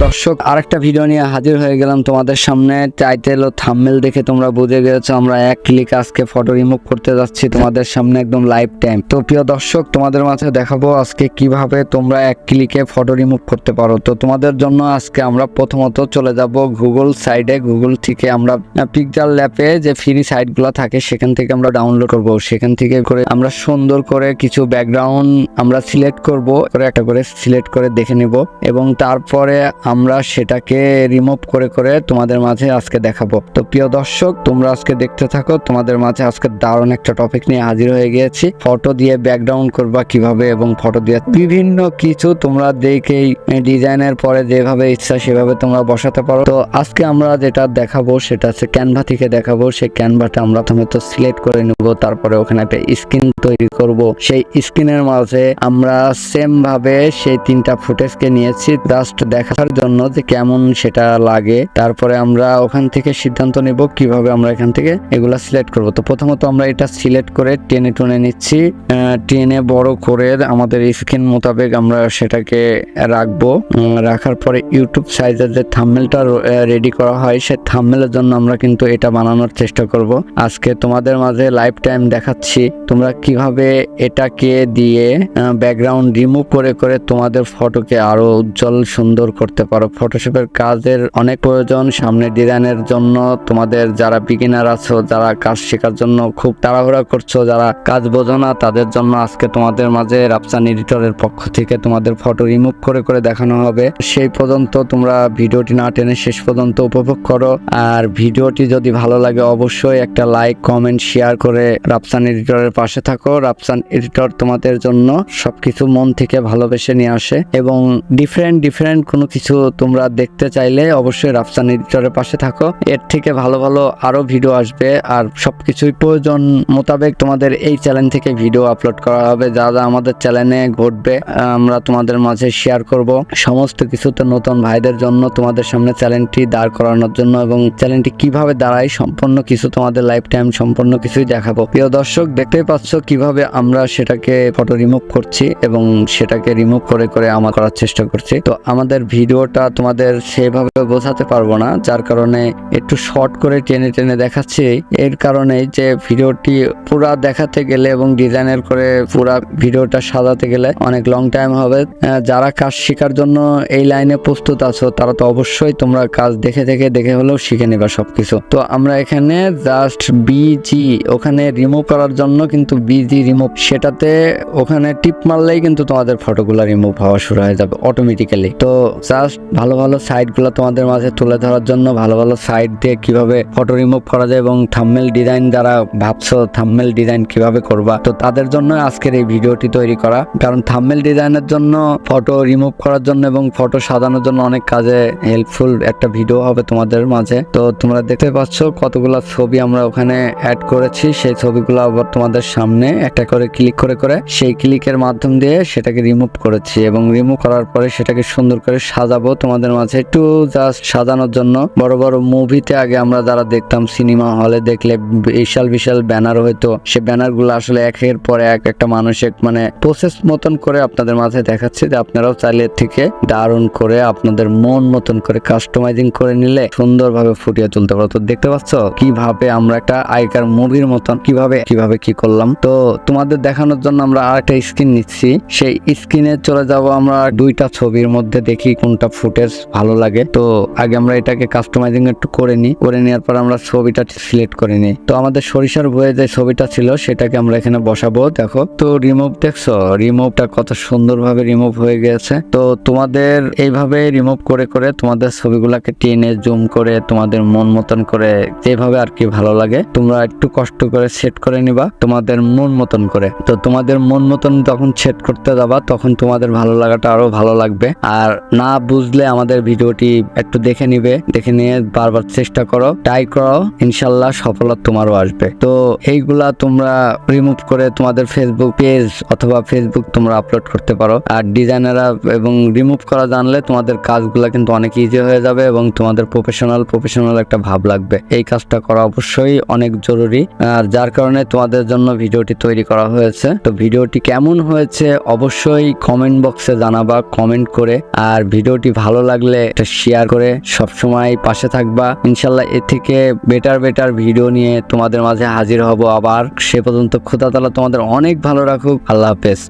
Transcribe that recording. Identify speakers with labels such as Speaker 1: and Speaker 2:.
Speaker 1: দর্শক, আরেকটা ভিডিও নিয়ে হাজির হয়ে গেলাম তোমাদের সামনে। টাইটেল ও থাম্বনেল দেখে তোমরা বুঝে গেছো আমরা এক ক্লিক আজকে ফটো রিমুভ করতে যাচ্ছি তোমাদের সামনে একদম লাইভ টাইম। তো প্রিয় দর্শক, তোমাদের মাঝে দেখাবো আজকে কিভাবে তোমরা এক ক্লিকে ফটো রিমুভ করতে পারো। তো তোমাদের জন্য আজকে আমরা প্রথমত চলে যাব গুগল সাইডে। গুগল থেকে আমরা পিকচার ল্যাবে যে ফ্রি সাইটগুলো থাকে সেখান থেকে আমরা ডাউনলোড করব। সেখান থেকে করে আমরা সুন্দর করে কিছু ব্যাকগ্রাউন্ড আমরা সিলেক্ট করব, করে একটা করে সিলেক্ট করে দেখে নিব এবং তারপরে আমরা সেটাকে রিমুভ করে করে তোমাদের মাঝে আজকে দেখাবো। তো প্রিয় দর্শক, তোমরা আজকে দেখতে থাকো। তোমাদের মাঝে আজকে দারুণ একটা টপিক নিয়ে হাজির হয়ে গিয়েছি। ফটো দিয়ে ব্যাকগ্রাউন্ড করবা কিভাবে এবং ফটো দিয়ে বিভিন্ন কিছু তোমরা দেখেই ডিজাইনের পরে যেভাবে ইচ্ছা সেভাবে তোমরা বসাতে পারো। তো আজকে আমরা যেটা দেখাবো সেটা হচ্ছে ক্যানভা থেকে দেখাবো। সেই ক্যানভাটা আমরা প্রথমে তো সিলেক্ট করে নিব, তারপরে ওখানে একটা স্ক্রিন তৈরি করব। সেই স্ক্রিনের মাঝে আমরা সেম ভাবে সেই তিনটা ফুটেজকে নিয়েছি জাস্ট দেখার জন্য যে কেমন সেটা লাগে। তারপরে আমরা ওখান থেকে সিদ্ধান্ত নিব কিভাবে আমরা এখান থেকে এগুলা সিলেক্ট করব। তো প্রথমত আমরা এটা সিলেক্ট করে টেনে টুনে নিচ্ছি, টেনে বড় করে আমাদের স্ক্রিন মোতাবেক আমরা সেটাকে রাখবো। রাখার পরে ইউটিউব সাইজের যে থাম্বনেলটা রেডি করা হয় সেই থাম্বনেলের জন্য আমরা কিন্তু এটা বানানোর চেষ্টা করব। আজকে তোমাদের মাঝে লাইভ টাইম দেখাচ্ছি তোমরা কিভাবে এটাকে দিয়ে ব্যাকগ্রাউন্ড রিমুভ করে করে তোমাদের ফটোকে আরো উজ্জ্বল সুন্দর করতে পারো। ফটোশপের কাজের অনেক প্রয়োজন সামনে ডিজাইনের জন্য। তোমাদের যারা বিগিনার আছো, যারা কাজ শেখার জন্য খুব তাড়াহুড়া করছো, যারা কাজ বোঝো না, তাদের জন্য আজকে তোমাদের মাঝে রাফসান এডিটরের পক্ষ থেকে তোমাদের ফটো রিমুভ করে করে দেখানো হবে। সেই পর্যন্ত তোমরা ভিডিওটি না টেনে শেষ পর্যন্ত উপভোগ করো। আর ভিডিওটি যদি ভালো লাগে অবশ্যই একটা লাইক, কমেন্ট, শেয়ার করে রাফসান এডিটরের পাশে থাকো। রাফসান এডিটর তোমাদের জন্য সবকিছু মন থেকে ভালোবেসে নিয়ে আসে এবং ডিফারেন্ট কোনো কিছু তোমরা দেখতে চাইলে অবশ্যই রাফসান এডিটরের পাশে থাকো। এর থেকে ভালো ভালো আরো ভিডিও আসবে আর সবকিছুই প্রয়োজন মোতাবেক তোমাদের এই চ্যানেল থেকে ভিডিও আপলোড করা হবে। যা যা আমাদের চ্যানেলে ঘটবে আমরা তোমাদের মাঝে শেয়ার করব। সমস্ত কিছুতে নতুন ভাইদের জন্য তোমাদের সামনে চ্যানেলটি দাঁড় করানোর জন্য এবং চ্যানেলটি কিভাবে দাঁড়ায় সম্পূর্ণ কিছু তোমাদের লাইফ টাইম সম্পূর্ণ কিছুই দেখাবো। প্রিয় দর্শক, দেখতেই পাচ্ছ কিভাবে আমরা সেটাকে ফটো রিমুভ করছি এবং সেটাকে রিমুভ করে করে আমার করার চেষ্টা করছি। তো আমাদের ভিডিওটা তোমাদের সেভাবে বোঝাতে পারবো না, যার কারণে একটু শর্ট করে টেনে টেনে দেখাচ্ছি। এর কারণে যে ভিডিওটি পুরা দেখাতে গেলে এবং ডিজাইনের করে পুরা ভিডিওটা সাজাতে গেলে অনেক লং টাইম হবে। যারা কাজ শেখার জন্য এই লাইনে প্রস্তুত আছো তারা তো অবশ্যই তোমরা কাজ দেখে হলেও শিখে নেবা সবকিছু। তো আমরা এখানে জাস্ট বিজি ওখানে রিমুভ করার জন্য কিন্তু বিজি রিমুভ সেটাতে ওখানে টিপ মারলেই কিন্তু তোমাদের ফটোগুলো রিমুভ হওয়া শুরু হয়ে যাবে অটোমেটিক্যালি। তো জাস্ট ভালো ভালো সাইটগুলো তোমাদের মাঝে তুলে ধরার জন্য ভালো ভালো সাইট দিয়ে কিভাবে ফটো রিমুভ করা যায় এবং থাম্বনেল ডিজাইন যারা ভাবছো থাম্বনেল ডিজাইন কিভাবে করবা, তো তাদের জন্য আজকের এই ভিডিওটি তৈরি করা। কারণ থাম্বনেল ডিজাইনের জন্য, ফটো রিমুভ করার জন্য এবং ফটো সাজানোর জন্য অনেক কাজে হেল্পফুল একটা ভিডিও হবে তোমাদের মাঝে। তো তোমরা দেখতে পাচ্ছ কতগুলো ছবি আমরা ওখানে অ্যাড করেছি। সেই ছবিগুলো আবার তোমাদের সামনে একটা করে ক্লিক করে করে সেই ক্লিকের মাধ্যম দিয়ে সেটাকে রিমুভ করেছি এবং রিমুভ করার পরে সেটাকে সুন্দর করে সাজাবো তোমাদের মাঝে। একটু জাস্ট সাজানোর জন্য বড় বড় মুভিতে আগে আমরা যারা দেখতাম সিনেমা হলে দেখলে বিশাল বিশাল ব্যানার হইতো, সে ব্যানার গুলো আসলে একের পর এক একটা মানসিক মানে প্রসেস মতন করে আপনাদের মাঝে দেখাচ্ছি যে আপনারাও চাইলে থেকে দারুণ করে আপনাদের মন মতন করে কাস্টমাইজিং করে নিলে সুন্দরভাবে ফুটিয়ে তুলতে পারো। তো দেখতে পাচ্ছ কিভাবে আমরা একটা আগেকার মুভির মতন কিভাবে কি করলাম। তো তোমাদের দেখানোর জন্য আমরা আরেকটা স্ক্রিন নিচ্ছি। সেই স্ক্রিনে চলে যাব আমরা দুইটা ছবির মধ্যে, দেখি কোনটা ফুটেজ ভালো লাগে। তো আগে আমরা এটাকে কাস্টমাইজিং একটু করে নিই, করে নেওয়ার পর আমরা ছবিটা সিলেক্ট করে নিই। তো আমাদের সরিষার বইয়ে যে ছবিটা ছিল সেটাকে আমরা এখানে বসাবো। দেখো তো রিমুভ, দেখছো রিমুভটা কত সুন্দরভাবে রিমুভ হয়ে গেছে। তো তোমাদের এইভাবে রিমুভ করে করে তোমাদের ছবিগুলাকে টেনে জুম করে তোমাদের মন মতন করে যেভাবে আর কি ভালো লাগে তোমরা একটু কষ্ট করে সেট করে নিবা তোমাদের মন মতন করে। তো তোমাদের মন মতন যখন সেট করতে যাবা তখন তোমাদের ভালো লাগাটা আরো ভালো লাগবে। আর না বুঝলে আমাদের ভিডিওটি একটু দেখে নিবে, দেখে নিয়ে বারবার চেষ্টা করো, ট্রাই করো, ইনশাল্লাহ সফলতা তোমারও আসবে। তো এইগুলা তোমরা রিমুভ করে তোমাদের ফেসবুক পেজ অথবা ফেসবুক তোমরা আপলোড করতে পারো। আর ডিজাইনাররা এবং রিমুভ করা জানলে তোমাদের কাজগুলা কিন্তু অনেক ইজি হয়ে যাবে এবং তোমাদের প্রফেশনাল একটা ভাব লাগবে। এই কাজটা করা অবশ্যই অনেক জরুরি। আর যার কারণে তোমাদের জন্য ভিডিওটি ভিডিওটি তৈরি করা হয়েছে। তো ভিডিওটি কেমন হয়েছে অবশ্যই কমেন্ট বক্সে জানাবা কমেন্ট করে, আর ভিডিওটি ভালো লাগলে এটা শেয়ার করে সবসময় পাশে থাকবা। ইনশাল্লাহ এর থেকে বেটার ভিডিও নিয়ে তোমাদের মাঝে হাজির হব আবার। সে পর্যন্ত খোদা তাআলা তোমাদের অনেক ভালো রাখুক। আল্লাহ হাফেজ।